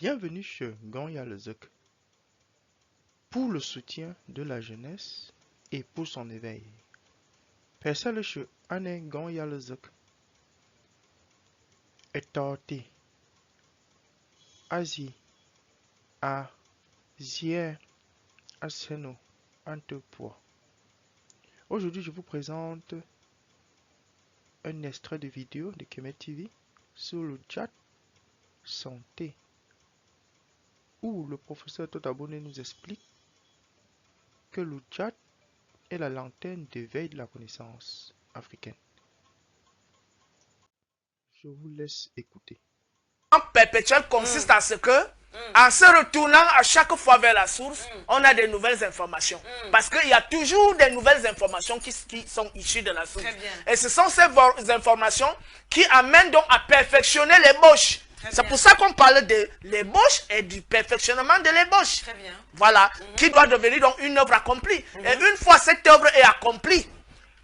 Bienvenue chez Gonya Lezek pour le soutien de la jeunesse et pour son éveil. Personne chez Anne Gonya Lezek est torté. Asie, a Zier, Aseno, Antepois. Aujourd'hui, je vous présente un extrait de vidéo de Kemet TV sur le chat santé, où le professeur Totabone nous explique que le chat est la lanterne d'éveil de la connaissance africaine. Je vous laisse écouter. Perpétuel consiste à ce que, en se retournant à chaque fois vers la source, on a de nouvelles informations. Parce qu'il y a toujours des nouvelles informations qui sont issues de la source. Et ce sont ces informations qui amènent donc à perfectionner l'ébauche. C'est pour ça qu'on parle de l'ébauche et du perfectionnement de l'ébauche. Voilà, qui doit devenir donc une œuvre accomplie. Et une fois cette œuvre est accomplie,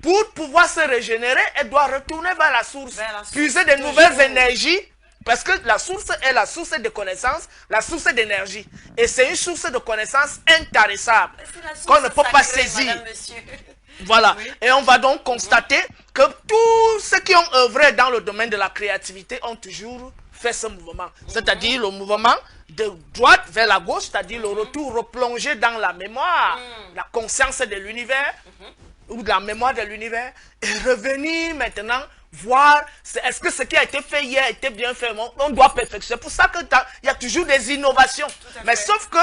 pour pouvoir se régénérer, elle doit retourner vers la source, puiser de nouvelles énergies. Parce que la source est la source de connaissance, la source d'énergie. Et c'est une source de connaissance intarissable qu'on ne peut pas saisir. Voilà. Oui. Et on va donc constater que tous ceux qui ont œuvré dans le domaine de la créativité ont toujours fait ce mouvement. C'est-à-dire le mouvement de droite vers la gauche, c'est-à-dire le retour replongé dans la mémoire, la conscience de l'univers, ou de la mémoire de l'univers, et revenir maintenant voir est-ce que ce qui a été fait hier était bien fait. On doit perfectionner. C'est pour ça qu'il y a toujours des innovations. Mais sauf que,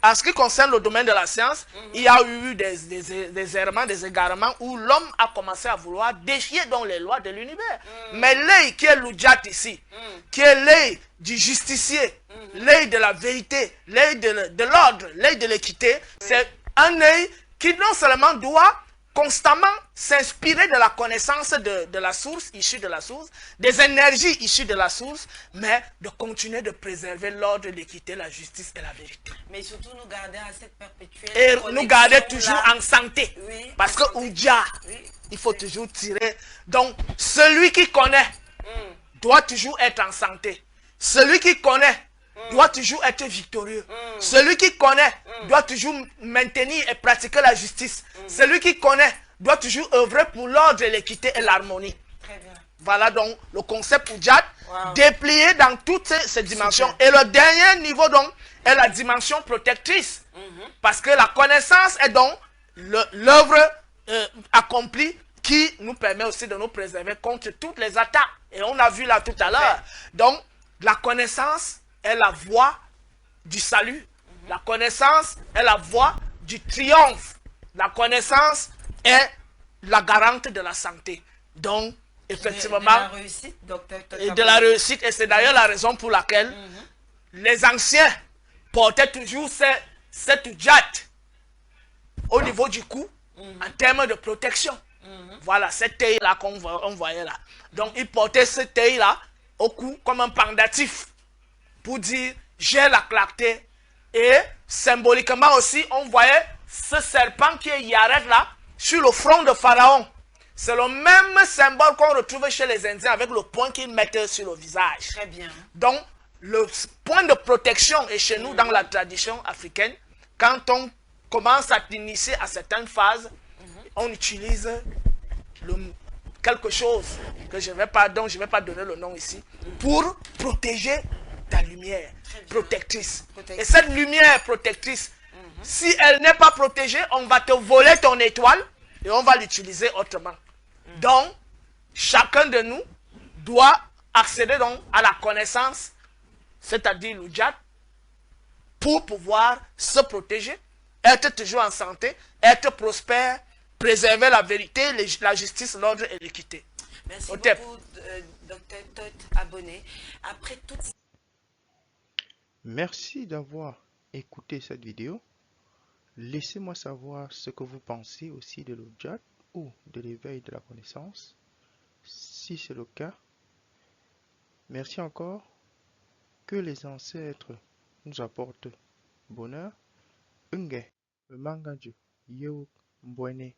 en ce qui concerne le domaine de la science, il y a eu des errements, des égarements où l'homme a commencé à vouloir défier donc les lois de l'univers. Mais l'œil qui est l'oudjat ici, qui est l'œil du justicier, l'œil de la vérité, l'œil de l'ordre, l'œil de l'équité, c'est un œil qui non seulement doit constamment s'inspirer de la connaissance de la source, issue de la source, des énergies issues de la source, mais de continuer de préserver l'ordre, l'équité, la justice et la vérité. Mais surtout nous garder à cette perpétuelle et nous garder toujours en santé. Oui, parce que Oudja, il faut toujours tirer. Donc, celui qui connaît doit toujours être en santé. Celui qui connaît doit toujours être victorieux. Celui qui connaît doit toujours maintenir et pratiquer la justice. Celui qui connaît doit toujours œuvrer pour l'ordre, l'équité et l'harmonie. Voilà donc le concept Oudjat, déplié dans toutes ces dimensions. Et le dernier niveau donc est la dimension protectrice. Parce que la connaissance est donc l'œuvre accomplie qui nous permet aussi de nous préserver contre toutes les attaques. Et on a vu là tout à l'heure. Donc, la connaissance est la voie du salut. La connaissance est la voie du triomphe. La connaissance est la garante de la santé. Donc, effectivement, de la réussite, docteur, et de la réussite. Et c'est d'ailleurs la raison pour laquelle les anciens portaient toujours cette jatte au niveau du cou en termes de protection. Voilà, cette œil-là qu'on voyait là. Donc, ils portaient cette œil-là au cou comme un pendatif pour dire j'ai la clarté. Et symboliquement aussi, on voyait ce serpent qui est Yared là sur le front de Pharaon. C'est le même symbole qu'on retrouve chez les Indiens avec le point qu'ils mettent sur le visage. Très bien. Donc, le point de protection est chez nous dans la tradition africaine. Quand on commence à initier à certaines phases, on utilise quelque chose que dont je ne vais pas donner le nom ici, pour protéger ta lumière protectrice. Et cette lumière protectrice, si elle n'est pas protégée, on va te voler ton étoile et on va l'utiliser autrement. Donc, chacun de nous doit accéder donc à la connaissance, c'est-à-dire l'Oudjat, pour pouvoir se protéger, être toujours en santé, être prospère, préserver la vérité, la justice, l'ordre et l'équité. Merci beaucoup, docteur Tot Abonné. Après toute... Merci d'avoir écouté cette vidéo. Laissez-moi savoir ce que vous pensez aussi de l'Oudjat ou de l'éveil de la connaissance. Si c'est le cas, merci encore. Que les ancêtres nous apportent bonheur. Unge, Mangaju, Yew, Mbwene.